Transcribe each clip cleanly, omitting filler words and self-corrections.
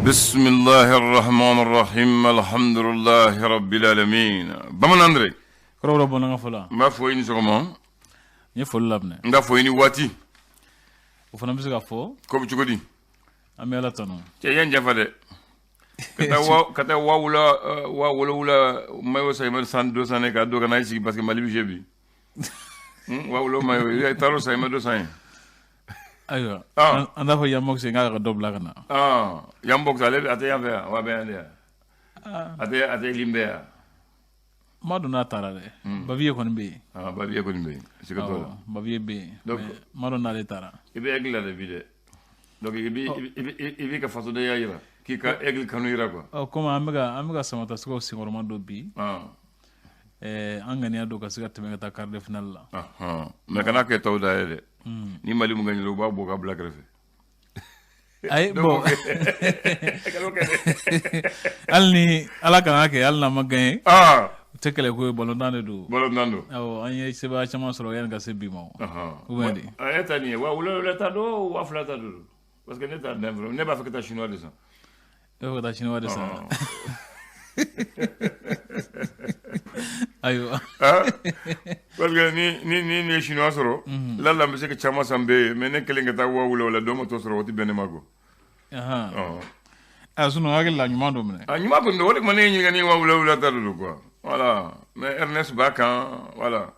بسم الله الرحمن الرحيم الحمد لله رب العالمين بمن أندري كرو ربنا غفلا ما فويني سكما يفول لابنا ندا فويني واتي وفنا بسكا فو كوب تشكودي أمي على تنو تيجي جافده كتا ولا ما يوصل ما سان دو سان كادو كنا يسيب بس كمالي بيجيبي واولا ما يتارو ساي ما دو ساي أيوة أنا هو ياموك سينغا كدوبلا كنا يامبوك سالي أتى يامبيا وابيا ليه أتى ليمبيا ما دونا تارا ده بابيه كون بي بابيه كون بي سيكتولا بابيه بي ما دونا ده تارا يبي أكل هذا بيده donc ibi ka faso de yayira ki ka egli kanu ira quoi comme amiga samata siko singoroma do bi angani ado ka siga teme ta quart de finale la mais kana ke tawda de ni mali mu ngani lo ba bo ka black refe ay bo alni ala kana ke alna magay tekele ko bolon dande do awo anye seba chama soro yan ga sebi mo wendi eta ni wa ulo ta do wa flata do parce que n'est pas fait que chinois de ça que chinois de ça ayo parce que ni chinois soro la la monsieur que chama sambe mais ne kelenga ta wa ulo la do mo to soro ti benemago suno agel la nyuma do mene nyuma ko ndo ma ne ni ngani wa ulo ta do quoi voilà mais Ernest Bacan voilà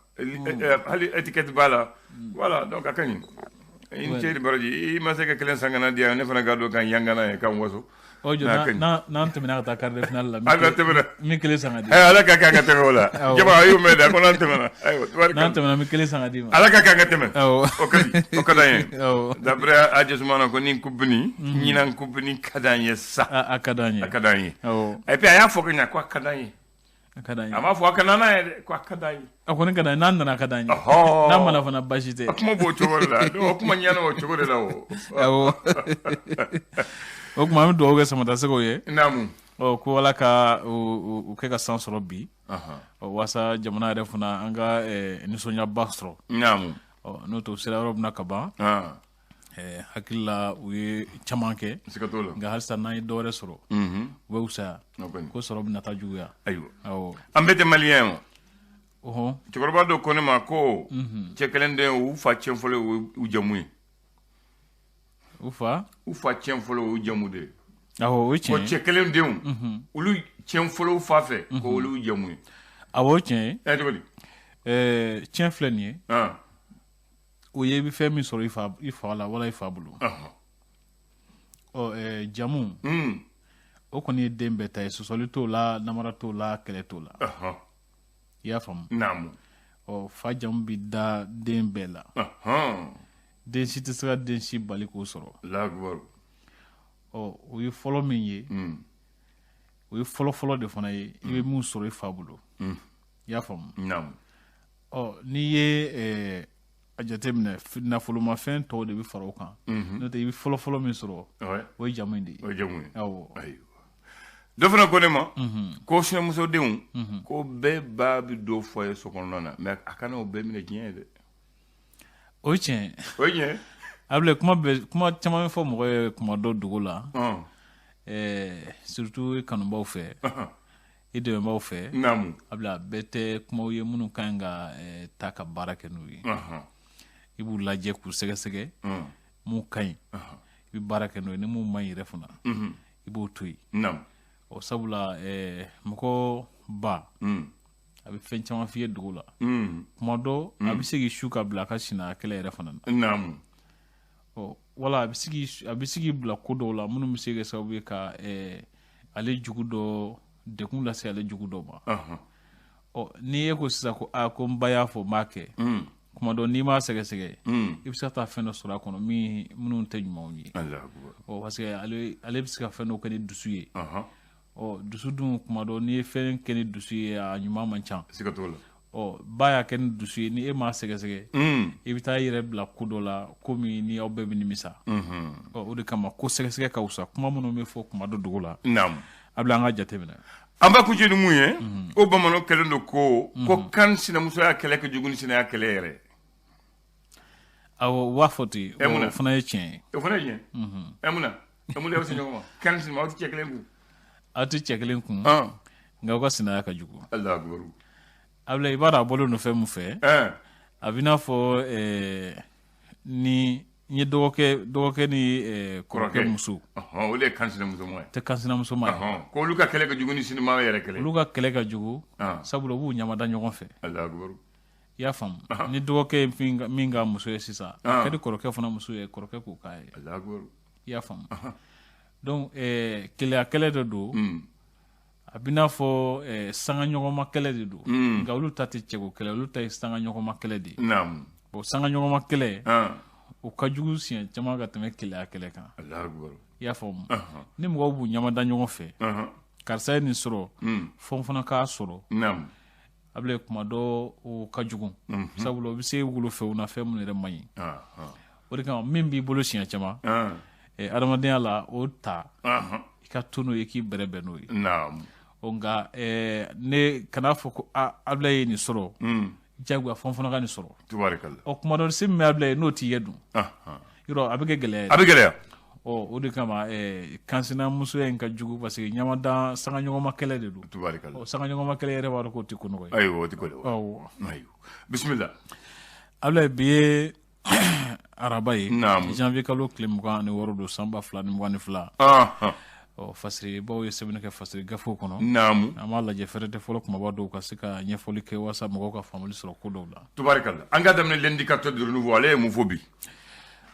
hali étiquette bala voilà donc akani in cedi baraji ma seka kelen sangana dia ne fana gado kan yangana e kan waso ojo na temina ta quart de finale la mi kele sangadi ala ka ka teme wala jaba ayu me da ko nan temina ayo na temina mi kele sangadi ala ka ka teme o kada yen d'après adjustement ko ni kubni ni nan kubni kadanye sa akadanye et puis aya foko nya ko kadanye ama fo kanana ko kadanye akoni kada nan na kadanye na mana fana bashite kuma bo to wala do kuma nyana wo chogore la o kuma mi do ga samata sego ye namu ko wala ka o ke ka sansoro bi wasa jamana re funa anga ni sonya bastro namu no to sira rob na kaba hakilla uye chamanke sikatola ga halsta nay dore soro weusa ko soro na tajuya ayo awo ambete malien chikoroba do kone ma ko chekelende u fa chemfole u jamui ufa chemfole u jamude awo uche ko chekelende ulu chemfole u fa fe ko ulu jamui awo uche edwali chemflenie o ye bi femi soro ifa wala ifa bulu jamu o koni dembe tay so solito la namara to la kele to la ya fam namu fa jamu bi da dembe la den siti sira den si bali ko soro la gor o ye follow min ye o ye follow de fana ye ibe mu soro ifa bulu ya fam namu ni ye ajatemne na foluma fen to de bi faro kan no te bi follow min soro o jamu ndi o jamu awo ayo do fana ko ne ma ko sene muso deun ko be ba bi do foye sokonna mais akana o be mine gien de o chen able kuma chama fo mo kuma do dugula surtout kanu baw fe ide baw fe namu abla bete kuma ye munu kanga taka barake nuyi ibu laje ku sege mu kain bi barake nuyi ni mu mayi refuna ibu tuyi nam o sabula mko ba abi fen chama fiye dugula kuma do abi sigi shuka bla ka sina kele refuna nam wala abi sigi bla kodo la munu misege sabu ka ale jugudo de kun la se ale jugudo ba ni eko sisa ko ko mbaya fo make kuma do ni ma sege ibisa ta feno sura kono mi munu tenyuma oni Allah akbar parce que ale bisika feno ko ni dusuye dusu dun kuma do ni fen keni dusuye a nyuma manchan sikatola baya ken dusuye ni e ma sege ibita yire bla kudo la komi ni obbe ni misa o de kama ko sege ka usa kuma munu me fo kuma do dugula nam abla nga jatemina amba ku jeni muye o bamano kelendo ko kan sina muso ya kele ke juguni sina ya kele yere awo wafoti fana ye chen emuna amul yow si ñoo kan si ma ci kelen ku atu cɛ kelen kun ah nka u ka sinaya ka jugu Allah akbar abla i b'a dɔn a bolo no fɛn mun fɛ a b'i n'a fɔ ni n ye dɔgɔkɛ ni kɔrɔkɛ muso o de kan sinamuso ma tɛ kansinamuso ma ko olu ka kɛlɛ ka jugu ni sinima yɛrɛ kɛlɛ olu ka kɛlɛ ka jugu sabula u b'u ɲamada ɲɔgɔn fɛ Allah akbar i y'a faamu ni dɔgɔkɛ min ka muso ye sisan a ka di kɔrɔkɛ fana muso ye kɔrɔkɛ k'o k'a ye Allah akbar i y'a faamu donc keleya kɛlɛ de don a b'i n'a fɔ sanga ɲɔgɔnma kɛlɛ de don nka olu ta tɛ cɛko kɛlɛ olu ta ye sanga ɲɔgɔnma kɛlɛ de ye naam bon sanga ɲɔgɔnma kɛlɛ o ka jugu siɲɛ caman ka tɛmɛ keleya kɛlɛ kan Allah akbar i y'a faamu ni mɔgɔw b'u ɲamada ɲɔgɔn fɛ karisa ye nin sɔrɔ fɛn fana k'a sɔrɔ naam a bɛ kuma dɔ o ka jugu sabula o bɛ se wolo fɛnw na fɛn minnu yɛrɛ man ɲi o de kama min b'i bolo siɲɛ caman adamadenya la o ta i ka to n'o ye k'i bɛrɛbɛn n'o ye nka ne kana fɔ ko abila ye nin sɔrɔ jagoya fɛn fana ka nin sɔrɔ ɔ kuma dɔ se min bɛ abila ye n'o t'i ye dun yɔrɔ a bɛ kɛ gɛlɛya ye a bɛ gɛlɛya o de kama kansinamusoya in ka jugu parce que ɲamadan sanga ɲɔgɔnma kɛlɛ de don sanga ɲɔgɔnma kɛlɛ yɛrɛ b'a dɔn k'o tɛ ko nɔgɔ ye ayiwa o tɛ ko nɔgɔ bisimila abila bi ye araba ye janvier kalo tile 26 don san 2022 fasiribaw ye sɛbɛnni kɛ fasiri gafew kɔnɔ an b'a lajɛ fɛrɛ tɛ fɔlɔ kumaba dɔw ka se ka ɲɛfɔli kɛ walasa mɔgɔw ka faamuli sɔrɔ ko dɔw la tubarikala an ka daminɛ l'indicateur de renouveau ale ye mun fɔ bi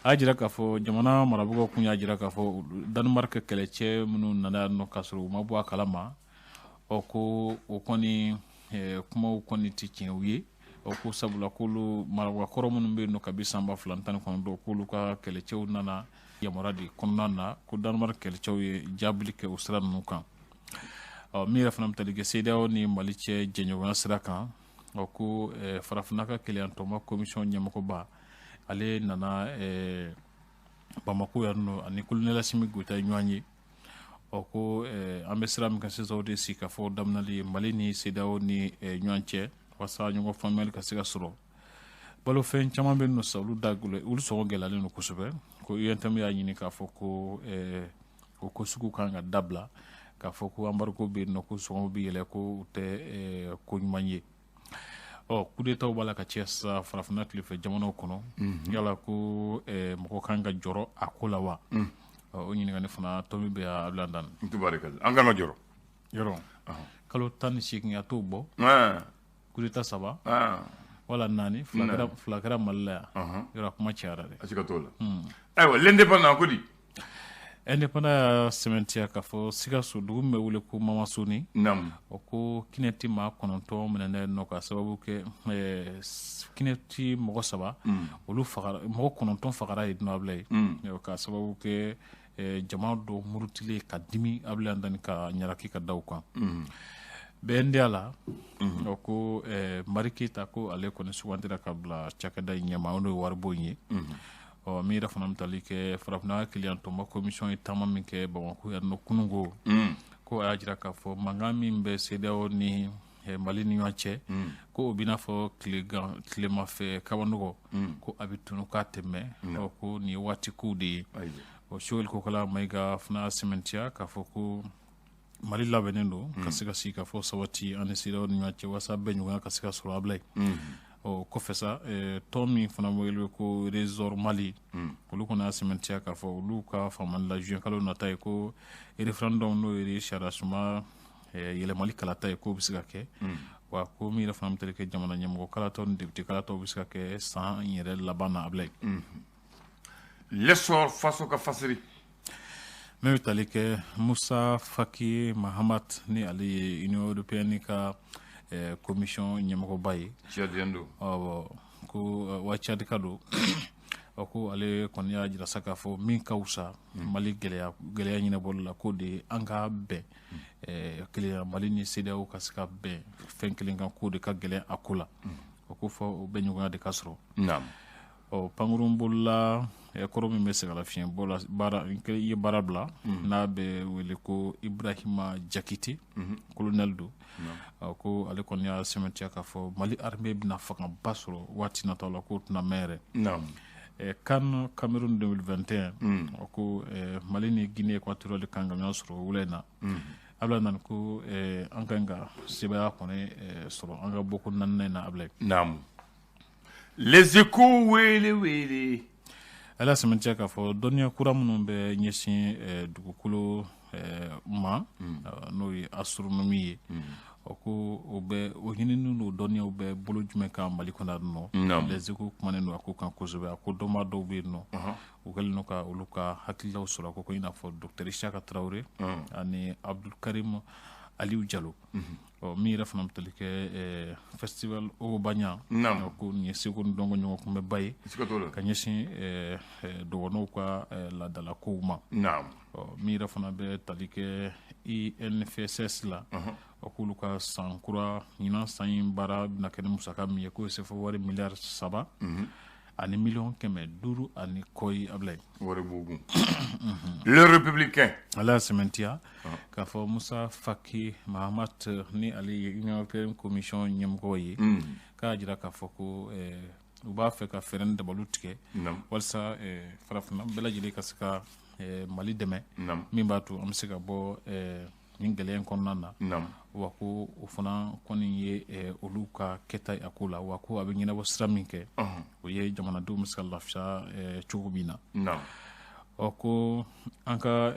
a y'a jira k'a fɔ jamana marabagaw kun y'a jira k'a fɔ Danemark kɛlɛcɛ minnu nana yan nɔ k'a sɔrɔ u ma bɔ a kalama ko o kɔni kumaw kɔni tɛ tiɲɛ u ye ko sabula k'olu marabagaw kɔrɔ minnu bɛ yen nɔ kabi san 2019 k'olu ka kɛlɛcɛw nana yamara de kɔnɔna na ko Danemark kɛlɛcɛw ye jaabili kɛ o sira ninnu kan min yɛrɛ fana bɛ tali kɛ CEDEAO ni Mali cɛ jɛɲɔgɔnya sira kan ko farafinna ka keleyantɔma commission ɲɛmɔgɔba ale nana Bamako yan nɔ ani Kolonɛli Asimi Goyita ye ɲɔgɔn ye ko an bɛ sira min kan sisan o de sigi ka fɔ daminɛli Mali ni CEDEAO ni ɲɔgɔn cɛ walasa ɲɔgɔn faamuyali ka se ka sɔrɔ balofɛn caman bɛ yen nɔ sisan olu sɔngɔ gɛlɛyalen don kosɛbɛ ko UNTM y'a ɲini k'a fɔ ko o ko sugu kan ka dabila k'a fɔ ko embargo bɛ yen nɔ ko sɔngɔ bɛ yɛlɛ ko u tɛ ko ɲuman ye coup d'État b'a la ka cɛ sisan farafinna tilefɛ jamanaw kɔnɔ yala ko mɔgɔ kan ka jɔrɔ a ko la wa o ɲininkali fana Tomi bɛ a bila dan an kan ka jɔrɔ yɔrɔ kalo 18 a t'o bɔ coup d'État 3 wala 4 fila kɛra Mali la yan yɔrɔ kuma cayara dɛ a ka t'o la ayiwa l'indépendant ko di indépendant y'a sɛmɛntiya k'a fɔ Sikaso dugu min bɛ wele ko Mamasoni o ko Kinɛ tɛ maa 9 minɛnen nɔ ka sababu kɛ Kinɛ tɛ mɔgɔ 3 olu fagara mɔgɔ 9 fagara yen nɔ abila ye ka sababu kɛ jama dɔ murutilen ka dimi abila dani ka ɲaraki ka da u kan BNDA la ko Mari Keyita ko ale kɔni sugantira ka bila cakɛda in ɲɛma o n'o ye waribɔ in ye min yɛrɛ fana bɛ tali kɛ farafinna keleyantɔma commission ye taama min kɛ Bamako yan nɔ kunungo ko a y'a jira k'a fɔ mankan min bɛ CEDEAO ni Mali ni ɲɔgɔn cɛ ko o b'i n'a fɔ tilemafɛ kabanɔgɔ ko a bɛ tunu k'a tɛmɛ ko nin ye waati kow de ye Joel Kokala Mayiga fana sɛmɛntiya k'a fɔ ko Mali labɛnnen don ka se ka sigi ka fɔ sabati ani CEDEAO ni ɲɔgɔn cɛ walasa bɛɛ ɲɔgɔnya ka se ka sɔrɔ abila ye kɔfɛ sa tɔn min fana wele ko Resort Mali olu kɔni y'a sɛmɛntiya k'a fɔ olu ka faamali la juin kalo nata ye ko référendum n'o ye sariya suma yɛlɛmali kalata ye k'o bɛ se ka kɛ wa ko min yɛrɛ fana bɛ tali kɛ jamana ɲɛmɔgɔ kalatɔw ni député kalatɔw bɛ se ka kɛ san yɛrɛ laban na abila ye l'essor faso ka fasiri min bɛ tali kɛ Musa Faki Mahamat ni ale ye Union Européenne ka commission ɲɛmɔgɔba ye ko wa Tchad ka don ko ale kɔni y'a jira sa k'a fɔ min ka wusa Mali gɛlɛya ɲɛnabɔli la ko de an ka bɛn kelen Mali ni CEDEAO ka se ka bɛn fɛn kelen kan ko de ka gɛlɛn a ko la ko fɔ o bɛɛ ɲɔgɔnya de ka sɔrɔ pankurun bolila kɔrɔ min bɛ se ka lafiɲɛ i ye baara bila n'a bɛ wele ko Ibrahima Jakite colonel don ko ale kɔni y'a sɛmɛntiya k'a fɔ Mali armée bɛna fangaba sɔrɔ waati nataw la k'o tɛna mɛn yɛrɛ kan Cameroun 2021 ko Mali ni Guinée équatoriale kan ga soro wulena abla nan ko an kan ga sibaya kone soro an ga boko nan na abla naam les échos wele ala sementia ka fo donia kura munun be nyesin dugukolo ma no astronomie ko obe o hininu no donia obe bolo jume ka Mali kona no les échos kumane no ko kan ko zobe ko doma do be no o gal no ka uluka hakilla sura ko ina fo docteur Ishaka Traoré ani Abdul Karim Aliou Diallo mi rafna mtalike festival o banya ko ni segon dongo nyoko ko me baye ka nyesi do wono kwa la dala ko ma mi rafna be talike INFSS la ko luka sankura ina sayin bara na kene musaka mi ko se fo wari milliard saba ani million keme duru ani koy ablay wara bugu le républicain ala sementia ka fo Musa Faki Mahamat ni ali Union Européenne Commission nyamgo yi ka jira ka fo ko u ba fe ka feren de balutike walsa farafna bela jile ka saka Mali deme min batu am sika bo ngelen konnana wa ko o fana koni ye oluka keta akula wa ko abe ngina bo sraminke o ye jamana do muskal lafsha chugubina o ko anka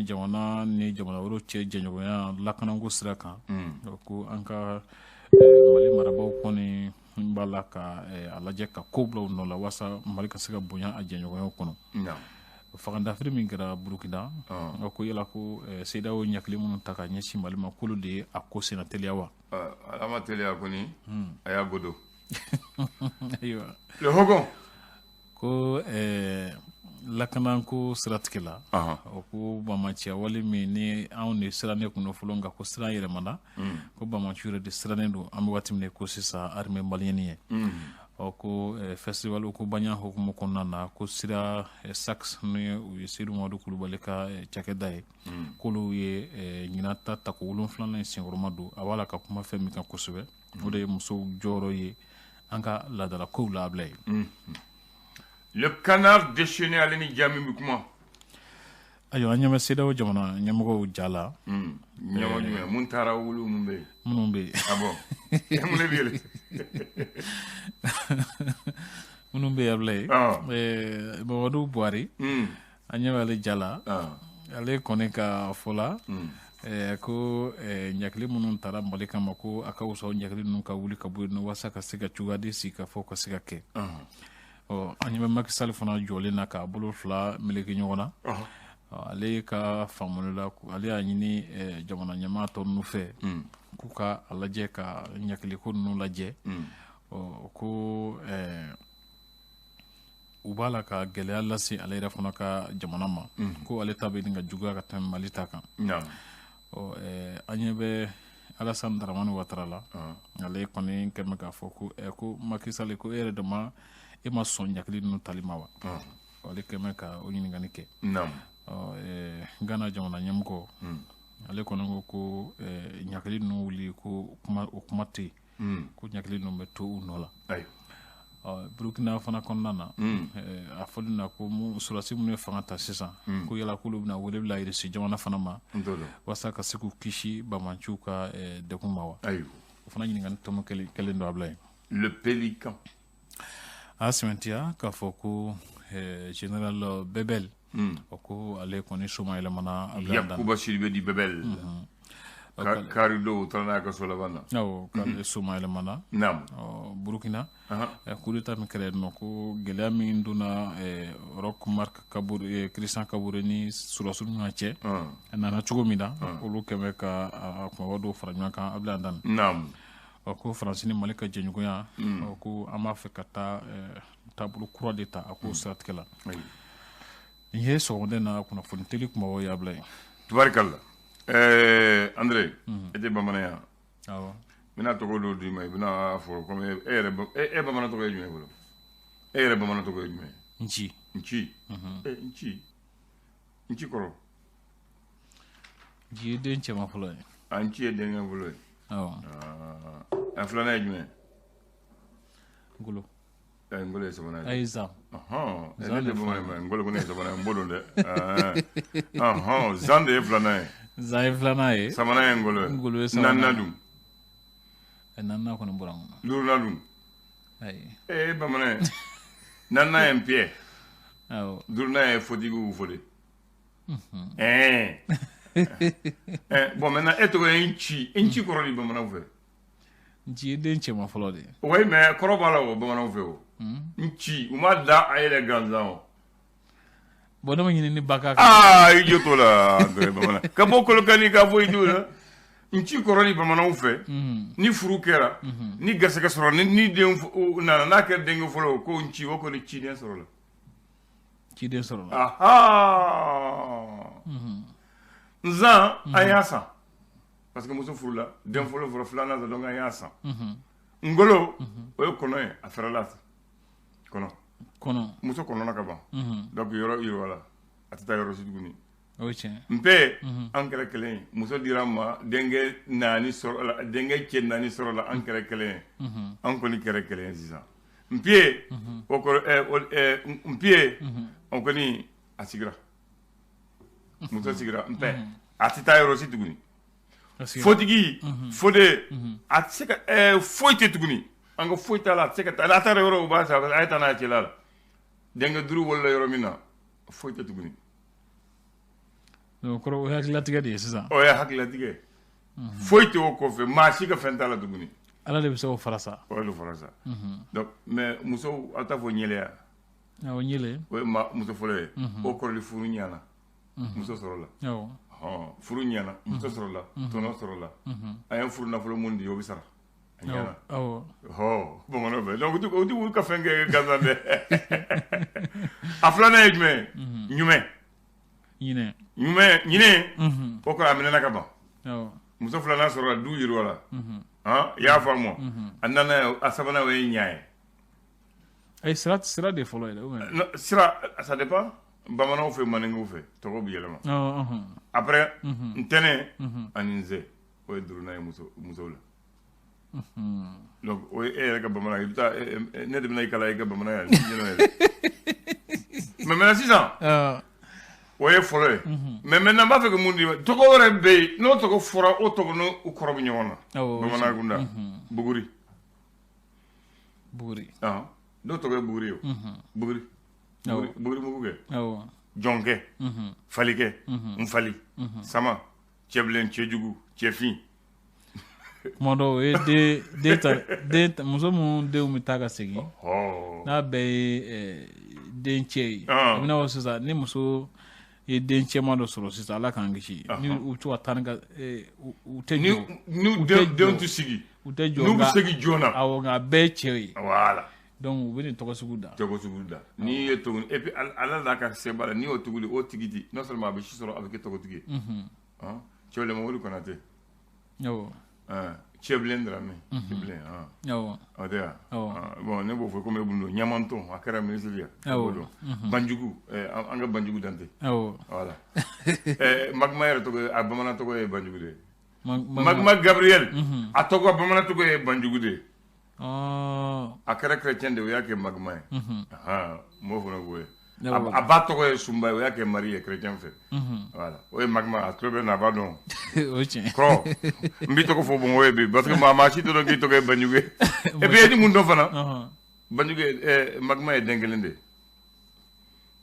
jamana ni jamana woro che jenyo ya lakana go sraka o ko anka Mali marabaw koni mbala ka alaje ka koblo no la wasa Mali ka sega bonya a jenyo kono faganda firi min kɛra Burkina ko yala ko CEDEAO ɲakili minnu ta ka ɲɛsin Mali ma k'olu de a ko senna teliya wa ala ma teliya kɔni a y'a godo ayiwa le hogon ko lakanako siratigɛ la o ko bamaciya wali min ni anw de sirannen kun fɔlɔ nka ko siran yɛlɛmana ko bamaciw yɛrɛ de sirannen don an bɛ waati min ko sisan armée malienne ye ko festival ko banya hukumu kɔnɔna na ko sira sax ni u ye Seydou Mamadou Kulubali ka cakɛda ye k'olu ye ɲina ta ko 7 in senkɔrɔma don a b'a la ka kuma fɛn min kan kosɛbɛ o de ye musow jɔyɔrɔ ye an ka laadala kow la abila ye le canard déchaîné ale ni jami bi kuma ayiwa an ɲɛmɛ CEDEAO jamana ɲɛmɔgɔw jala ɲɛmɔgɔ jumɛn mun taara wulu mun bɛ yen minnu bɛ yen ah bon mun de bɛ yɛlɛ minnu bɛ yen abila ye Mamadu Buhari an ɲɛ bɛ ale jala ale kɔni ka fɔ la ko ɲakili minnu taara Mali kama ko a ka wusa ɲakili ninnu ka wuli ka bɔ yen walasa ka se ka cogoya di sigi ka fɔ ka se ka kɛ an ɲɛ bɛ Macky Sall fana jɔlen na k'a bolo fila meleke ɲɔgɔn na ale ka faamuyali la ale y'a ɲini jamana ɲɛmaa tɔ ninnu fɛ k'u ka a lajɛ ka ɲakiliko ninnu lajɛ ko u b'a la ka gɛlɛya lase ale yɛrɛ fana ka jamana ma ko ale ta bɛ nin ka juguya ka tɛmɛ Mali ta kan an ɲɛ bɛ Alassane Dramane Ouattara la ale kɔni kɛmɛ k'a fɔ ko Macky Sall ko e yɛrɛ dama e ma sɔn ɲakili ninnu tali ma wa ale kɛmɛ ka o ɲininkali kɛ Ghana jamana ɲɛmɔgɔ ale kɔni ko ɲakili ninnu wuli ko o kuma tɛ yen ko ɲakili ninnu bɛ to u nɔ la Burkina fana kɔnɔna na a fɔli na ko surasi minnu ye fanga ta sisan ko yala k'olu bɛna wele bila irisi jamana fana ma walasa ka se k'u kisi bamaciw ka degun ma wa o fana ɲininkali tɔmɔ kelen don a bila yen le pélican a sɛmɛntiya k'a fɔ ko général Bebel o ko ale kɔni soma yɛlɛmana Yakuba Sidibé di Bebel Karido taara n'a ka so laban na awɔ k'ale soma yɛlɛmana Burkina coup d'état min kɛra yen nɔ ko gɛlɛya min donna Roch Marc Kabore Christian Kabore ni Sulasiw ni ɲɔgɔn cɛ a nana cogo min na olu kɛmɛ ka kumaba dɔw fara ɲɔgɔn kan Abdoulaye Andane ko Faransi ni Mali ka jɛɲɔgɔnya ko an b'a fɛ ka taa taabolo kura de ta a ko siratigɛ la nin ye sɔgɔmada na kunnafoni teli kumaba ye Abdoulaye tubarikala André e tɛ bamananya awɔ n bɛna tɔgɔ dɔ d'i ma i bɛna fɔ komi e bamanan tɔgɔ ye jumɛn bolo e yɛrɛ bamanan tɔgɔ ye jumɛn Nci Nci kɔrɔ Nci ye den cɛman fɔlɔ ye Nci ye denkɛ fɔlɔ ye awɔ a filanan ye jumɛn Ngolo ngolo ye sabanan ye ayi zan ne de bamanan ma ngolo ko ne ye sabanan ye n b'o dɔn dɛ zan de ye filanan ye zan ye filanan ye sabanan ye ngolo ye ngolo ye sabanan naaninan dun naaninan kɔni bɔra n kɔnɔ duurunan dun ayi bamanan ye naaninan ye npiyɛ awɔ duurunan ye fotigiw fo de bon maintenant e tɔgɔ ye nci kɔrɔ di bamananw fɛ nci ye den cɛman fɔlɔ de ye oui mais kɔrɔ b'a la o bamananw fɛ o nci u ma da a yɛrɛ gansan o bon ne ma ɲini ni ba ka i jo t'o la bamanan ka bɔ kolokani ka fɔ i jo la nci kɔrɔ di bamananw fɛ ni furu kɛra ni garisɛgɛ sɔrɔ ni den nana n'a kɛra denkɛ fɔlɔ o ko nci o kɔni ciden sɔrɔ la ciden sɔrɔ la nzan an y'a san parce que muso furula den fɔlɔ fɔlɔ filanan sa donc an y'a san ngolo o ye kɔnɔ ye a fɛrɛla kɔnɔ muso kɔnɔna ka ban donc yɔrɔ yiriwala a tɛ taa yɔrɔ si tuguni o ye tiɲɛ npe an kɛra kelen ye muso dira n ma denkɛ naani sɔrɔ la denkɛ cɛ naani sɔrɔ la an kɛra kelen ye an kɔni kɛra kelen ye sisan npiye o kɔrɔ npiye o kɔni a sigira muso sigira npɛ a tɛ taa yɔrɔ si tuguni fotigi fode a tɛ se ka foyi tɛ tuguni an ka foyi t'a la a tɛ se ka taa a taara yɔrɔ o b'a sa a ye taa n'a cɛla la denkɛ duuru wolola yɔrɔ min na foyi tɛ tuguni o kɔrɔ o ye hakililatigɛ de ye sisan o ye hakililatigɛ foyi tɛ o kɔfɛ maa si ka fɛn t'a la tuguni ala de bɛ se k'o fara sa o ye fara sa donc mais musow aw t'a fɔ ɲɛlɛya awɔ ɲele o ye muso fɔlɔ ye o kɔrɔli furu ɲana muso sɔrɔla awɔ furu ɲana muso sɔrɔla tɔnɔ sɔrɔla a ye furu nafolo mun di o bɛ sara a ɲana bamananw fɛ donc o tɛ ka fɛn kɛ gansan dɛ a filanan ye jumɛn ye ɲinɛ o kɔrɔ a minɛna ka ban muso filanan sɔrɔla du yiriwala i y'a faamu a nana a sabanan o ye ɲa ye ayi sira de fɔlɔ ye dɛ sira ça dépend bamananw fɛ maninkaw fɛ tɔgɔ bɛ yɛlɛma après ntɛnɛn ani nzɛ o ye duurunan ye musow la donc o ye e yɛrɛ ka bamanan i bɛ taa ne de bɛna i kalan i ka bamanan ye mais maintenant sisan o ye fɔlɔ ye mais maintenant n b'a fɛ ka mun di ma tɔgɔ wɛrɛ bɛ yen n'o tɔgɔ fɔra o tɔgɔ n'o kɔrɔ bɛ ɲɔgɔn na bamanan kunda buguri n'o tɔgɔ ye buguri ye buguri mugu kɛ jɔnkɛ falikɛ nfali sama cɛbilen cɛjugu cɛfin kuma dɔw o ye muso minnu denw bɛ taa ka segin n'a bɛɛ ye den cɛ ye a bɛna fɔ sisan ni muso ye den cɛman dɔ sɔrɔ sisan ala k'an kisi ni u to ka taa ni ka u tɛ jɔ n'u denw tɛ sigi u tɛ jɔ n'u bɛ segin joona awɔ nka a bɛɛ ye cɛ ye voilà donc u bɛ nin tɔgɔ sugu da n'i ye tuguni et puis ala n'a ka seba la n'i y'o tuguli o tigi di non seulement a bɛ si sɔrɔ a bɛ kɛ tɔgɔtigi ye cɛwle mawulu konate cɛbilen dramɛ cɛbilen o tɛ yan bon ne b'o fɔ komi e b'o dɔn ɲamanton a kɛra minisiri ye e b'o dɔn banjugu an ka banjugu dante voilà magma yɛrɛ tɔgɔ a bamanan tɔgɔ ye banjugu de ye magma gabriel a tɔgɔ a bamanan tɔgɔ ye banjugu de ye a kɛra chrétien de o y'a kɛ magma ye m'o fana k'o ye a ba tɔgɔ ye sunba ye o y'a kɛ mari ye chrétien fɛ voilà o ye magma a tulo bɛ na a b'a dɔn kɔrɔ n b'i tɔgɔ fɔ bɔn o ye bi parce que maa si tɛ dɔn k'i tɔgɔ ye banjugu ye et puis e ni mun dɔn fana banjugu ye magma ye den kelen de ye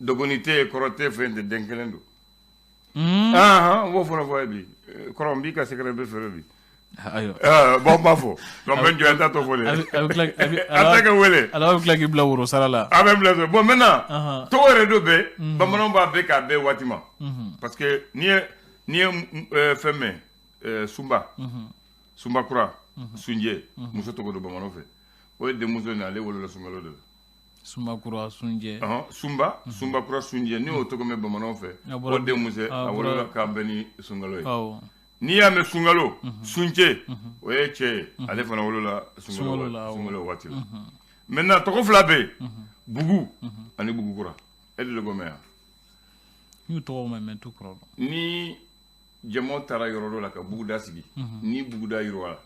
dɔgɔnin tɛ yen kɔrɔ tɛ fɛn tɛ den kelen don n b'o fana fɔ ye bi kɔrɔ n b'i ka secret bɛ feere bi bon n b'a fɔ donc n bɛ n jɔ n t'a tɔ fɔ de a tɛ ka wele ala bɛ tila k'i bila woro sara la a bɛ n bila so bon maintenant tɔgɔ yɛrɛ dɔ bɛ bamananw b'a bɛɛ k'a bɛɛ waati ma parce que n'i ye fɛn mɛn sunba kura sunjɛ muso tɔgɔ don bamananw fɛ o ye denmuso in ale wolola sunkalo de la sunba kura sunjɛ sunba kura sunjɛ n'i y'o tɔgɔ mɛn bamananw fɛ o denmuso a wolola k'a bɛn ni sunkalo ye n'i y'a mɛn sunkalo suncɛ o ye cɛ ye ale fana wolola sunkalo waati la maintenant tɔgɔ fila bɛ yen bugu ani bugukura e de ko mɛn yan n y'u tɔgɔ mɛn tu kɔrɔ ni jamaw taara yɔrɔ dɔ la ka buguda sigi ni buguda yiriwa la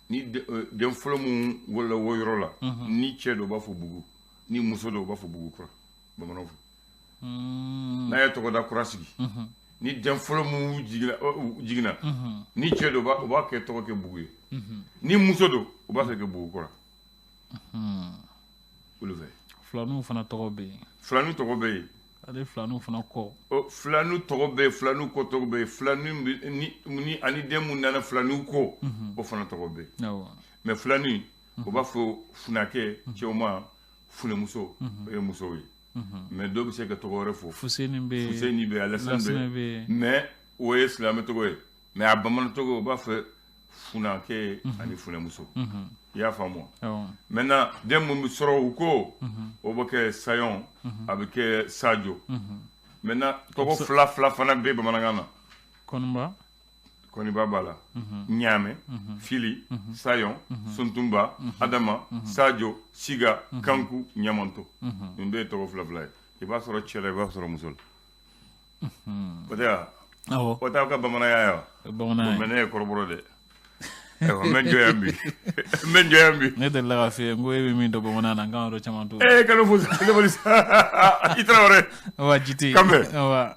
ni den fɔlɔ minnu wolola o yɔrɔ la ni cɛ dɔ b'a fɔ bugu ni muso do ba fo bugu kura bamanan fo n'a ye tɔgɔ da kura sigi ni den fɔlɔ mu jigina ni cɛ do o b'a kɛ tɔgɔ kɛ bugu ye ni muso do o b'a fɛ kɛ bugu kura olu fɛ filaniw fana tɔgɔ bɛ yen filaniw tɔgɔ bɛ yen ale filaniw fana kɔ filaniw tɔgɔ bɛ yen filaniw kɔ tɔgɔ bɛ yen filaniw ni ani den mun nana filaniw kɔ o fana tɔgɔ bɛ yen mais filaniw o b'a fɔ funakɛ cɛw ma funemuso o ye musow ye mais dɔw bɛ se ka tɔgɔ wɛrɛ fɔ Fuseni bɛ Alasani bɛ mais o ye silamɛ tɔgɔ ye mais a bamanan tɔgɔ o b'a fɔ funakɛ ani funemuso i y'a faamu maintenant den mun bɛ sɔrɔ u ko o bɛ kɛ Sayon a bɛ kɛ Sajo maintenant tɔgɔ fila fana bɛ bamanankan na Koniba b'a la Ɲaamɛ Fili Sayon Suntumba Adama Sajo Siga Kanku Ɲamanto nin bɛɛ ye tɔgɔ fila ye i b'a sɔrɔ cɛ la i b'a sɔrɔ muso la o tɛ wa o t'aw ka bamananya ye wa mais ne ye kɔrɔbɔrɔ dɛ n bɛ n jɔ yan bi ne delila k'a f'i ye n ko e bɛ min dɔn bamanan na n kan yɔrɔ caman to kana fo sa i Tarawele awa Jite Kanbɛ